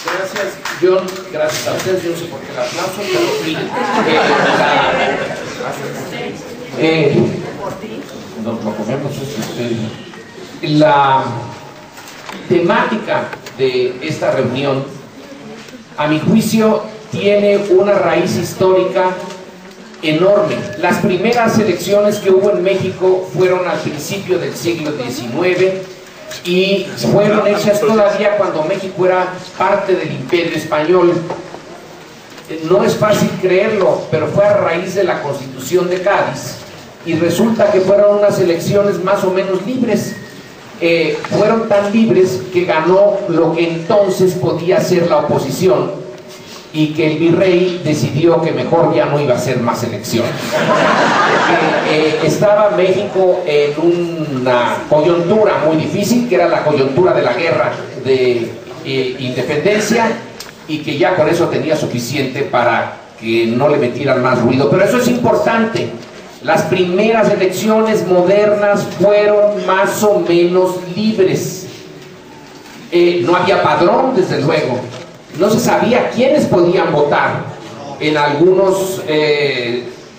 Gracias, John. Gracias a ustedes. Yo no sé por qué el aplauso, pero miren. Nos lo comemos la temática de esta reunión, a mi juicio, tiene una raíz histórica enorme. Las primeras elecciones que hubo en México fueron al principio del siglo XIX y fueron hechas todavía cuando México era parte del Imperio Español. No es fácil creerlo, pero fue a raíz de la Constitución de Cádiz, y resulta que fueron unas elecciones más o menos libres. Fueron tan libres que ganó lo que entonces podía ser la oposición, y que el virrey decidió que mejor ya no iba a hacer más elecciones. Estaba México en una coyuntura muy difícil, que era la coyuntura de la guerra de independencia, y que ya con eso tenía suficiente para que no le metieran más ruido. Pero eso es importante. Las primeras elecciones modernas fueron más o menos libres. No había padrón, desde luego. No se sabía quiénes podían votar. En algunos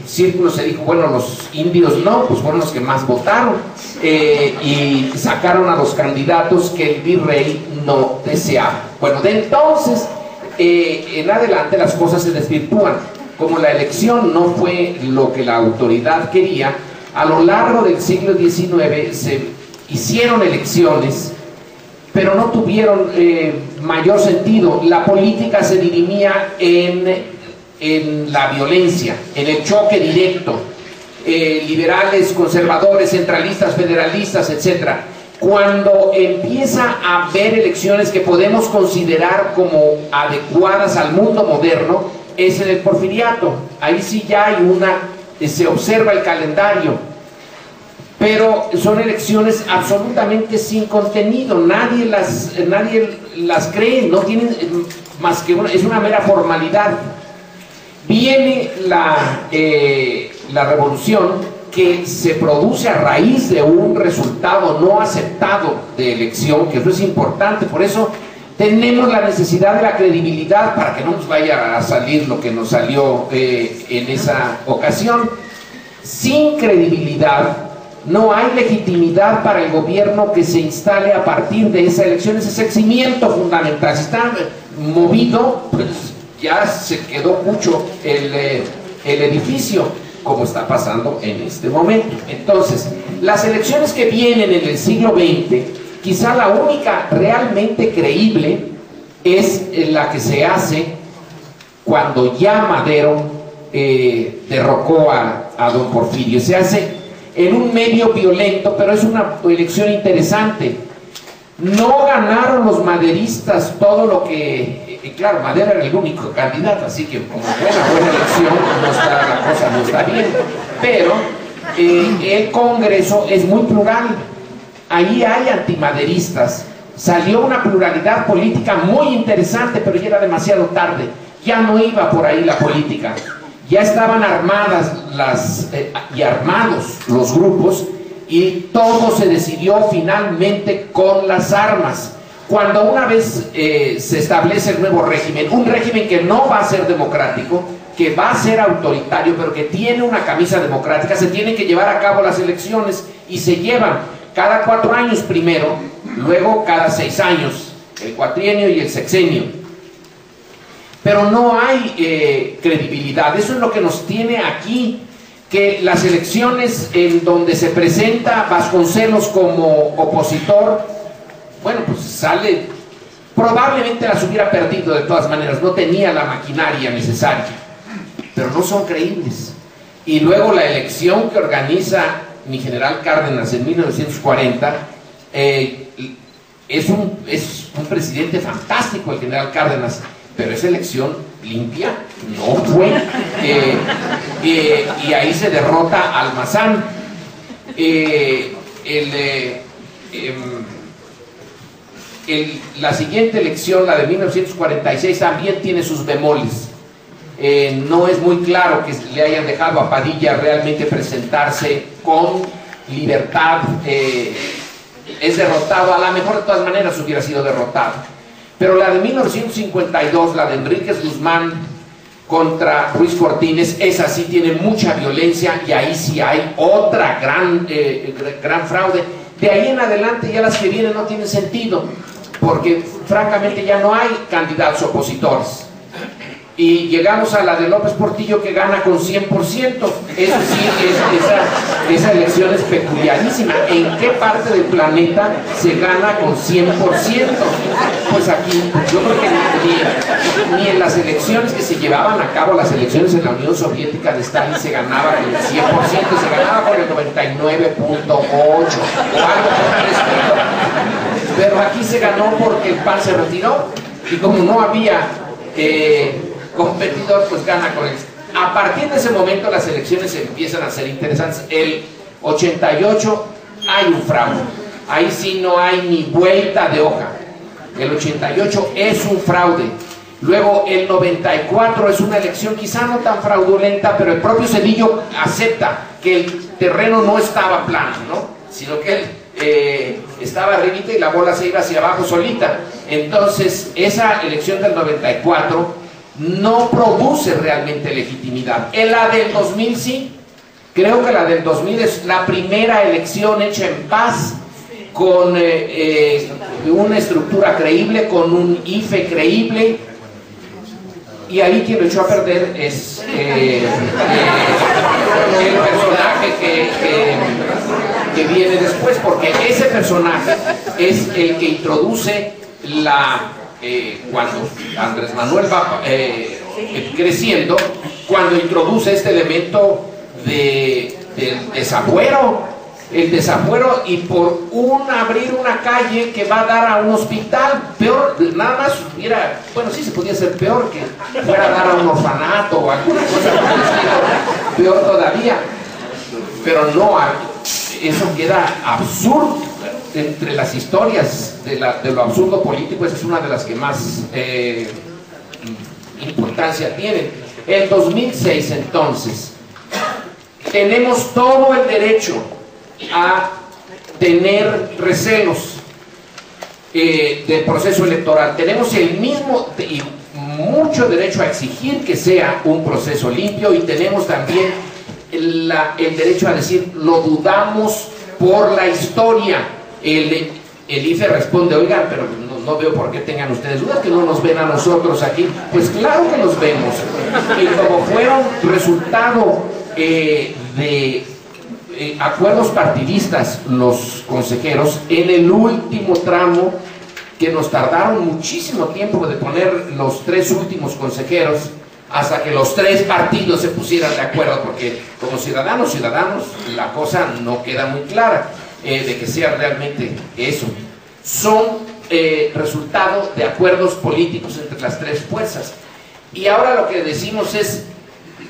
círculos se dijo, bueno, los indios no, pues fueron los que más votaron, y sacaron a los candidatos que el virrey no deseaba. Bueno, de entonces en adelante las cosas se desvirtúan. Como la elección no fue lo que la autoridad quería, a lo largo del siglo XIX se hicieron elecciones, pero no tuvieron mayor sentido. La política se dirimía en la violencia, en el choque directo, liberales, conservadores, centralistas, federalistas, etc. Cuando empieza a haber elecciones que podemos considerar como adecuadas al mundo moderno, es en el Porfiriato. Ahí sí ya hay se observa el calendario, pero son elecciones absolutamente sin contenido. Nadie las cree, no tienen más que es una mera formalidad. Viene la revolución, que se produce a raíz de un resultado no aceptado de elección, que eso es importante. Por eso tenemos la necesidad de la credibilidad, para que no nos vaya a salir lo que nos salió en esa ocasión. Sin credibilidad no hay legitimidad para el gobierno que se instale a partir de esa elección. Ese es el cimiento fundamental. Si está movido, pues ya se quedó mucho el edificio, como está pasando en este momento. Entonces, las elecciones que vienen en el siglo XX, quizá la única realmente creíble es la que se hace cuando ya Madero derrocó a don Porfirio. Se hace en un medio violento, pero es una elección interesante. No ganaron los maderistas todo lo que... claro, Madero era el único candidato, así que como buena elección, la cosa no está bien. Pero el Congreso es muy plural. Ahí hay antimaderistas. Salió una pluralidad política muy interesante, pero ya era demasiado tarde. Ya no iba por ahí la política. Ya estaban armadas y armados los grupos, y todo se decidió finalmente con las armas. Cuando una vez se establece el nuevo régimen, un régimen que no va a ser democrático, que va a ser autoritario, pero que tiene una camisa democrática, se tienen que llevar a cabo las elecciones, y se llevan cada 4 años primero, luego cada 6 años, el cuatrienio y el sexenio. Pero no hay credibilidad. Eso es lo que nos tiene aquí, que las elecciones en donde se presenta Vasconcelos como opositor, bueno, pues sale, probablemente las hubiera perdido de todas maneras, no tenía la maquinaria necesaria, pero no son creíbles. Y luego la elección que organiza mi general Cárdenas en 1940, es un presidente fantástico el general Cárdenas, pero esa elección limpia no fue. Y ahí se derrota a Almazán. La siguiente elección, la de 1946, también tiene sus bemoles. No es muy claro que le hayan dejado a Padilla realmente presentarse con libertad. Es derrotado, a lo mejor de todas maneras hubiera sido derrotado. Pero la de 1952, la de Enríquez Guzmán contra Ruiz Cortines, esa sí tiene mucha violencia y ahí sí hay otra gran fraude. De ahí en adelante ya las que vienen no tienen sentido, porque francamente ya no hay candidatos opositores. Y llegamos a la de López Portillo, que gana con 100%. Eso sí, esa elección es peculiarísima. ¿En qué parte del planeta se gana con 100%? Pues aquí, yo creo que ni en las elecciones que se llevaban a cabo, las elecciones en la Unión Soviética de Stalin, se ganaba con el 100%, se ganaba con el 99.8 o algo por el estilo. Pero aquí se ganó porque el PAN se retiró, y como no había competidor, pues gana con él. A partir de ese momento las elecciones empiezan a ser interesantes. El 88 hay un fraude, ahí sí no hay ni vuelta de hoja. El 88 es un fraude. Luego el 94 es una elección quizá no tan fraudulenta, pero el propio Zedillo acepta que el terreno no estaba plano, ¿no? Sino que él estaba arribita y la bola se iba hacia abajo solita. Entonces esa elección del 94 no produce realmente legitimidad. En la del 2000 sí. Creo que la del 2000 es la primera elección hecha en paz, con una estructura creíble, con un IFE creíble, y ahí quien lo echó a perder es el personaje que viene después, porque ese personaje es el que introduce cuando Andrés Manuel va creciendo, cuando introduce este elemento del desafuero, el desafuero, y por abrir una calle que va a dar a un hospital, peor, nada más hubiera, bueno, sí se podía hacer peor, que fuera a dar a un orfanato o alguna cosa por el estilo, peor todavía, pero no, eso queda absurdo. Entre las historias de lo absurdo político, esa es una de las que más importancia tienen. En 2006, entonces, tenemos todo el derecho a tener recelos del proceso electoral. Tenemos el mismo y mucho derecho a exigir que sea un proceso limpio, y tenemos también el derecho a decir, lo dudamos por la historia. El IFE responde, oigan, pero no veo por qué tengan ustedes dudas, que no nos ven a nosotros aquí. Pues claro que nos vemos. Y como fueron resultado de acuerdos partidistas los consejeros, en el último tramo, que nos tardaron muchísimo tiempo de poner los 3 últimos consejeros, hasta que los 3 partidos se pusieran de acuerdo, porque como ciudadanos, la cosa no queda muy clara. De que sea realmente eso. Son resultado de acuerdos políticos entre las 3 fuerzas. Y ahora lo que decimos es,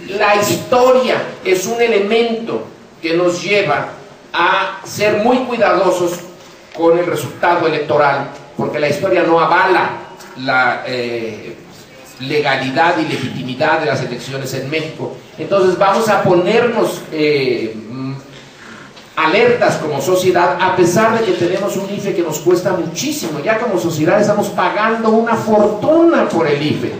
la historia es un elemento que nos lleva a ser muy cuidadosos con el resultado electoral, porque la historia no avala la legalidad y legitimidad de las elecciones en México. Entonces vamos a ponernos alertas como sociedad, a pesar de que tenemos un IFE que nos cuesta muchísimo. Ya como sociedad estamos pagando una fortuna por el IFE,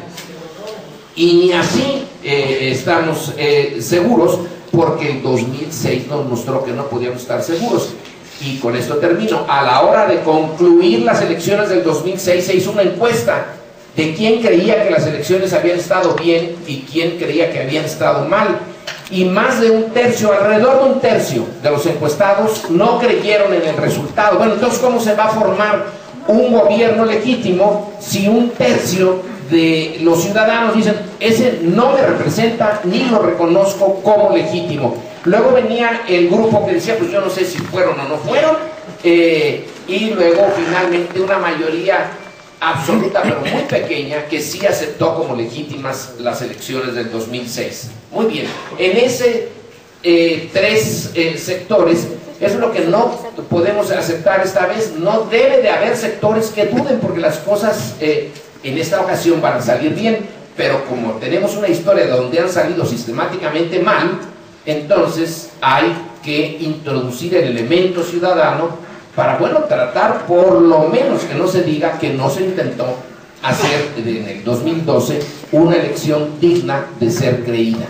y ni así estamos seguros, porque el 2006 nos mostró que no podíamos estar seguros. Y con esto termino. A la hora de concluir las elecciones del 2006 se hizo una encuesta de quién creía que las elecciones habían estado bien y quién creía que habían estado mal. Y más de un tercio, alrededor de un tercio de los encuestados no creyeron en el resultado. Bueno, entonces, ¿cómo se va a formar un gobierno legítimo si un tercio de los ciudadanos dicen, ese no me representa ni lo reconozco como legítimo? Luego venía el grupo que decía, pues yo no sé si fueron o no fueron, y luego finalmente una mayoría absoluta, pero muy pequeña, que sí aceptó como legítimas las elecciones del 2006. Muy bien, en ese 3 sectores es lo que no podemos aceptar esta vez. No debe de haber sectores que duden, porque las cosas en esta ocasión van a salir bien, pero como tenemos una historia donde han salido sistemáticamente mal, entonces hay que introducir el elemento ciudadano para, bueno, tratar por lo menos que no se diga que no se intentó hacer en el 2012 una elección digna de ser creída.